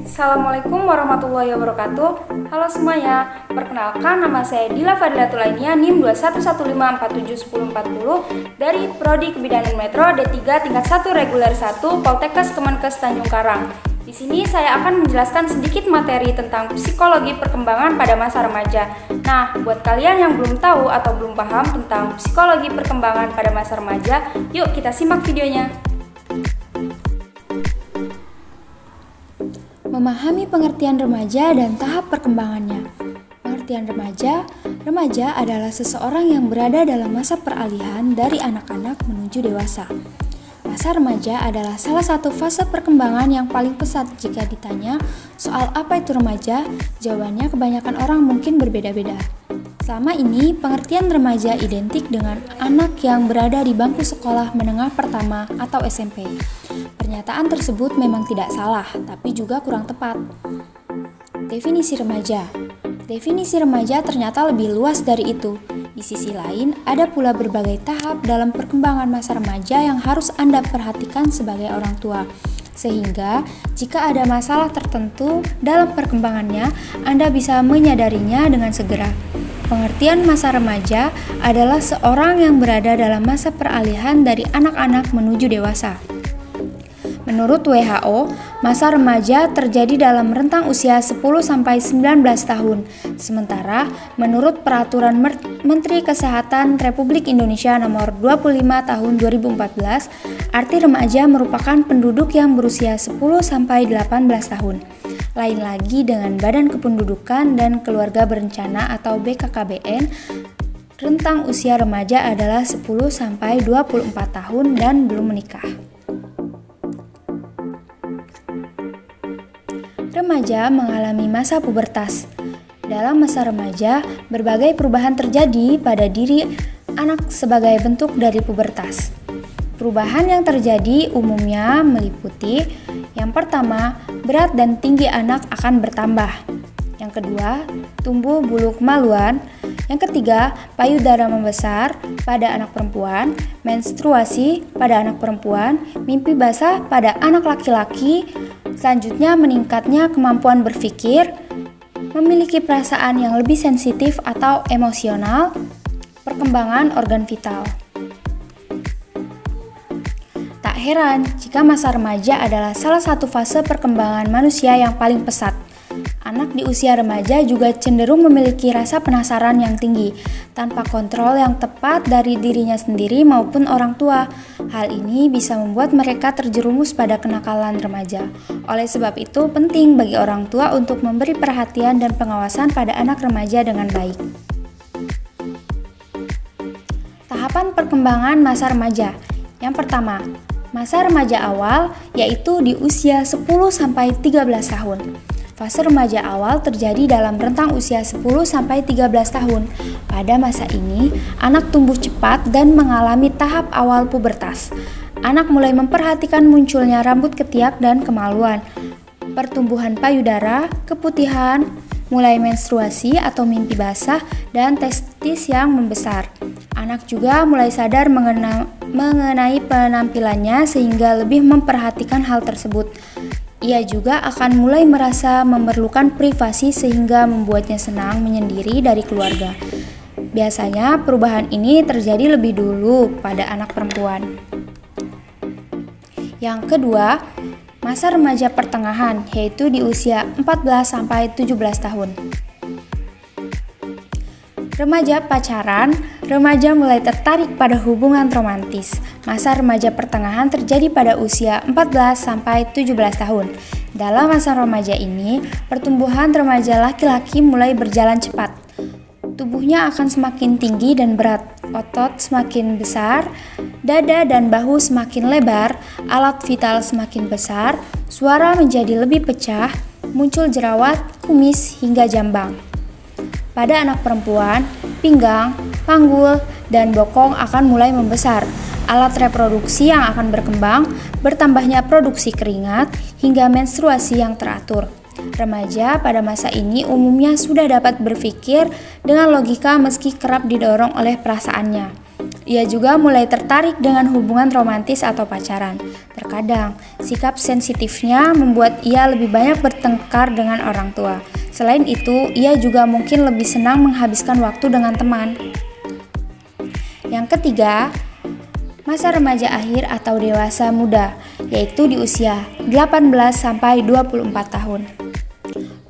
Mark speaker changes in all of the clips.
Speaker 1: Assalamualaikum warahmatullahi wabarakatuh. Halo semuanya, perkenalkan nama saya Dila Fadilatul Ainia NIM 2115471040 dari Prodi Kebidanan Metro D3 tingkat 1 reguler 1 Poltekkes Kemenkes Tanjung Karang. Di sini saya akan menjelaskan sedikit materi tentang psikologi perkembangan pada masa remaja. Nah, buat kalian yang belum tahu atau belum paham tentang psikologi perkembangan pada masa remaja, yuk kita simak videonya.
Speaker 2: Memahami pengertian remaja dan tahap perkembangannya. Pengertian remaja adalah seseorang yang berada dalam masa peralihan dari anak-anak menuju dewasa. Masa remaja adalah salah satu fase perkembangan yang paling pesat. Jika ditanya soal apa itu remaja, jawabannya kebanyakan orang mungkin berbeda-beda. Selama ini, pengertian remaja identik dengan anak yang berada di bangku sekolah menengah pertama atau SMP. Pernyataan tersebut memang tidak salah, tapi juga kurang tepat. Definisi remaja. Definisi remaja ternyata lebih luas dari itu. Di sisi lain, ada pula berbagai tahap dalam perkembangan masa remaja yang harus Anda perhatikan sebagai orang tua. Sehingga, jika ada masalah tertentu dalam perkembangannya, Anda bisa menyadarinya dengan segera. Pengertian masa remaja adalah seorang yang berada dalam masa peralihan dari anak-anak menuju dewasa. Menurut WHO, masa remaja terjadi dalam rentang usia 10-19 tahun. Sementara, menurut Peraturan Menteri Kesehatan Republik Indonesia Nomor 25 Tahun 2014, arti remaja merupakan penduduk yang berusia 10-18 tahun. Lain lagi dengan Badan Kependudukan dan Keluarga Berencana atau BKKBN, rentang usia remaja adalah 10-24 tahun dan belum menikah. Remaja mengalami masa pubertas. Dalam masa remaja, berbagai perubahan terjadi pada diri anak sebagai bentuk dari pubertas. Perubahan yang terjadi umumnya meliputi: yang pertama, berat dan tinggi anak akan bertambah. Yang kedua, tumbuh bulu kemaluan. Yang ketiga, payudara membesar pada anak perempuan, menstruasi pada anak perempuan, mimpi basah pada anak laki-laki. Selanjutnya, meningkatnya kemampuan berpikir, memiliki perasaan yang lebih sensitif atau emosional, perkembangan organ vital. Tak heran jika masa remaja adalah salah satu fase perkembangan manusia yang paling pesat. Anak di usia remaja juga cenderung memiliki rasa penasaran yang tinggi, tanpa kontrol yang tepat dari dirinya sendiri maupun orang tua. Hal ini bisa membuat mereka terjerumus pada kenakalan remaja. Oleh sebab itu, penting bagi orang tua untuk memberi perhatian dan pengawasan pada anak remaja dengan baik. Tahapan perkembangan masa remaja. Yang pertama, masa remaja awal, yaitu di usia 10-13 tahun. Fase remaja awal terjadi dalam rentang usia 10-13 tahun. Pada masa ini, anak tumbuh cepat dan mengalami tahap awal pubertas. Anak mulai memperhatikan munculnya rambut ketiak dan kemaluan, pertumbuhan payudara, keputihan, mulai menstruasi atau mimpi basah, dan testis yang membesar. Anak juga mulai sadar mengenai penampilannya sehingga lebih memperhatikan hal tersebut. Ia juga akan mulai merasa memerlukan privasi sehingga membuatnya senang menyendiri dari keluarga. Biasanya perubahan ini terjadi lebih dulu pada anak perempuan. Yang kedua, masa remaja pertengahan, yaitu di usia 14-17 tahun. Remaja pacaran, remaja mulai tertarik pada hubungan romantis. Masa remaja pertengahan terjadi pada usia 14-17 tahun. Dalam masa remaja ini, pertumbuhan remaja laki-laki mulai berjalan cepat. Tubuhnya akan semakin tinggi dan berat, otot semakin besar, dada dan bahu semakin lebar, alat vital semakin besar, suara menjadi lebih pecah, muncul jerawat, kumis, hingga jambang. Pada anak perempuan, pinggang, panggul, dan bokong akan mulai membesar. Alat reproduksi yang akan berkembang, bertambahnya produksi keringat, hingga menstruasi yang teratur. Remaja pada masa ini umumnya sudah dapat berpikir dengan logika meski kerap didorong oleh perasaannya. Ia juga mulai tertarik dengan hubungan romantis atau pacaran. Terkadang, sikap sensitifnya membuat ia lebih banyak bertengkar dengan orang tua. Selain itu, ia juga mungkin lebih senang menghabiskan waktu dengan teman. Yang ketiga, masa remaja akhir atau dewasa muda, yaitu di usia 18 sampai 24 tahun.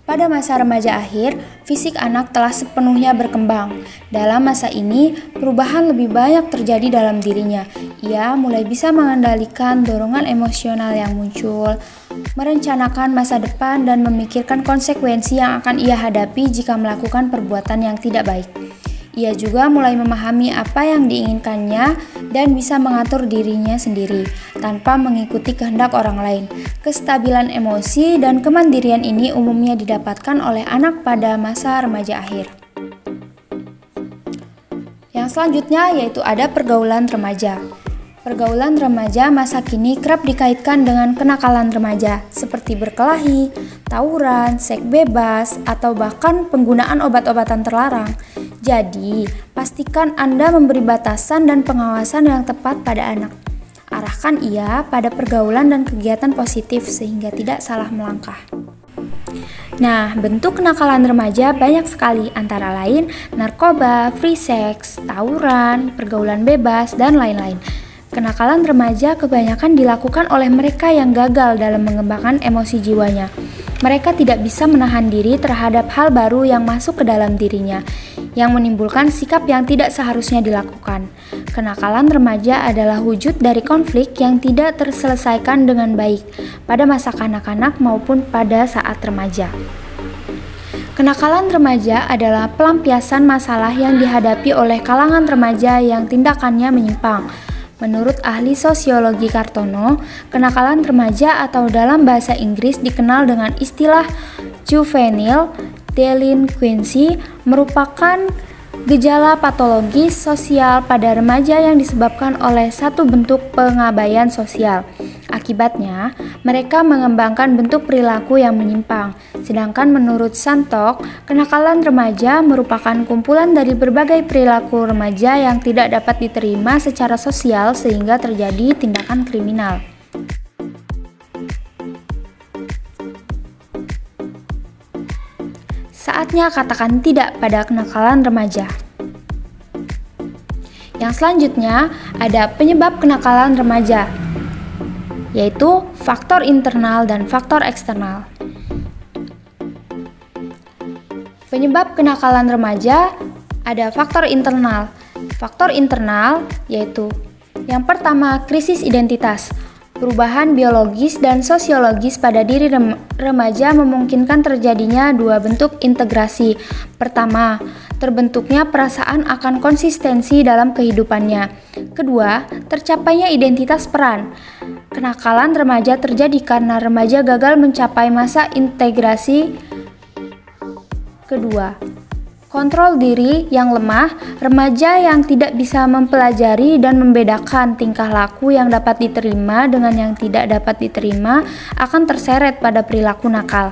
Speaker 2: Pada masa remaja akhir, fisik anak telah sepenuhnya berkembang. Dalam masa ini, perubahan lebih banyak terjadi dalam dirinya. Ia mulai bisa mengendalikan dorongan emosional yang muncul, merencanakan masa depan, dan memikirkan konsekuensi yang akan ia hadapi jika melakukan perbuatan yang tidak baik. Ia juga mulai memahami apa yang diinginkannya dan bisa mengatur dirinya sendiri tanpa mengikuti kehendak orang lain. Kestabilan emosi dan kemandirian ini umumnya didapatkan oleh anak pada masa remaja akhir. Yang selanjutnya yaitu ada pergaulan remaja. Pergaulan remaja masa kini kerap dikaitkan dengan kenakalan remaja, seperti berkelahi, tawuran, seks bebas, atau bahkan penggunaan obat-obatan terlarang. Jadi, pastikan Anda memberi batasan dan pengawasan yang tepat pada anak. Arahkan ia pada pergaulan dan kegiatan positif sehingga tidak salah melangkah. Nah, bentuk kenakalan remaja banyak sekali, antara lain narkoba, free sex, tawuran, pergaulan bebas, dan lain-lain. Kenakalan remaja kebanyakan dilakukan oleh mereka yang gagal dalam mengembangkan emosi jiwanya. Mereka tidak bisa menahan diri terhadap hal baru yang masuk ke dalam dirinya, yang menimbulkan sikap yang tidak seharusnya dilakukan. Kenakalan remaja adalah wujud dari konflik yang tidak terselesaikan dengan baik pada masa kanak-kanak maupun pada saat remaja. Kenakalan remaja adalah pelampiasan masalah yang dihadapi oleh kalangan remaja yang tindakannya menyimpang. Menurut ahli sosiologi Kartono, kenakalan remaja atau dalam bahasa Inggris dikenal dengan istilah juvenile delinquency merupakan gejala patologis sosial pada remaja yang disebabkan oleh satu bentuk pengabaian sosial. Akibatnya, mereka mengembangkan bentuk perilaku yang menyimpang. Sedangkan menurut Santok, kenakalan remaja merupakan kumpulan dari berbagai perilaku remaja yang tidak dapat diterima secara sosial sehingga terjadi tindakan kriminal. Saatnya katakan tidak pada kenakalan remaja. Yang selanjutnya ada penyebab kenakalan remaja, yaitu faktor internal dan faktor eksternal. Penyebab kenakalan remaja ada faktor internal. Faktor internal yaitu yang pertama, krisis identitas. Perubahan biologis dan sosiologis pada diri remaja memungkinkan terjadinya dua bentuk integrasi. Pertama, terbentuknya perasaan akan konsistensi dalam kehidupannya. Kedua, tercapainya identitas peran. Kenakalan remaja terjadi karena remaja gagal mencapai masa integrasi kedua. Kontrol diri yang lemah, remaja yang tidak bisa mempelajari dan membedakan tingkah laku yang dapat diterima dengan yang tidak dapat diterima akan terseret pada perilaku nakal.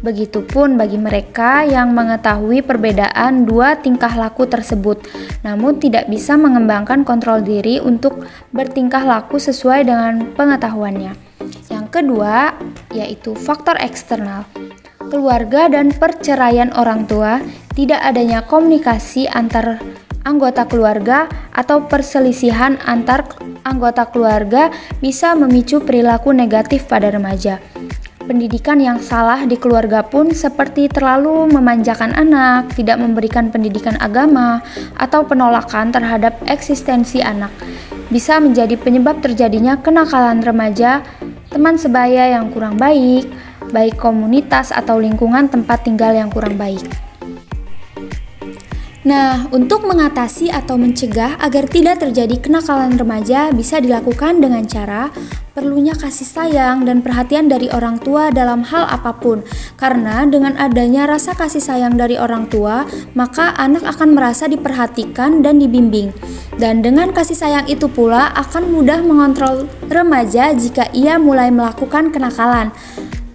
Speaker 2: Begitupun bagi mereka yang mengetahui perbedaan dua tingkah laku tersebut, namun tidak bisa mengembangkan kontrol diri untuk bertingkah laku sesuai dengan pengetahuannya. Yang kedua, yaitu faktor eksternal. Keluarga dan perceraian orang tua, tidak adanya komunikasi antar anggota keluarga atau perselisihan antar anggota keluarga bisa memicu perilaku negatif pada remaja. Pendidikan yang salah di keluarga pun seperti terlalu memanjakan anak, tidak memberikan pendidikan agama, atau penolakan terhadap eksistensi anak, bisa menjadi penyebab terjadinya kenakalan remaja, teman sebaya yang kurang baik, baik komunitas atau lingkungan tempat tinggal yang kurang baik. Nah, untuk mengatasi atau mencegah agar tidak terjadi kenakalan remaja bisa dilakukan dengan cara perlunya kasih sayang dan perhatian dari orang tua dalam hal apapun. Karena dengan adanya rasa kasih sayang dari orang tua, maka anak akan merasa diperhatikan dan dibimbing. Dan dengan kasih sayang itu pula akan mudah mengontrol remaja jika ia mulai melakukan kenakalan.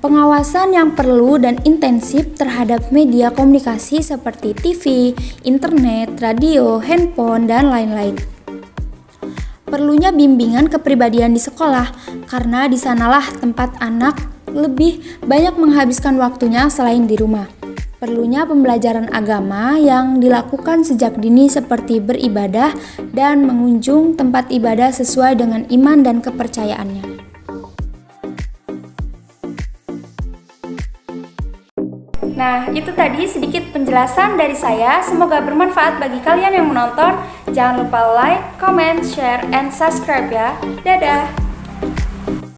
Speaker 2: Pengawasan yang perlu dan intensif terhadap media komunikasi seperti TV, internet, radio, handphone, dan lain-lain. Perlunya bimbingan kepribadian di sekolah, karena di sanalah tempat anak lebih banyak menghabiskan waktunya selain di rumah. Perlunya pembelajaran agama yang dilakukan sejak dini seperti beribadah dan mengunjung tempat ibadah sesuai dengan iman dan kepercayaannya.
Speaker 1: Nah, itu tadi sedikit penjelasan dari saya. Semoga bermanfaat bagi kalian yang menonton. Jangan lupa like, comment, share, and subscribe ya. Dadah!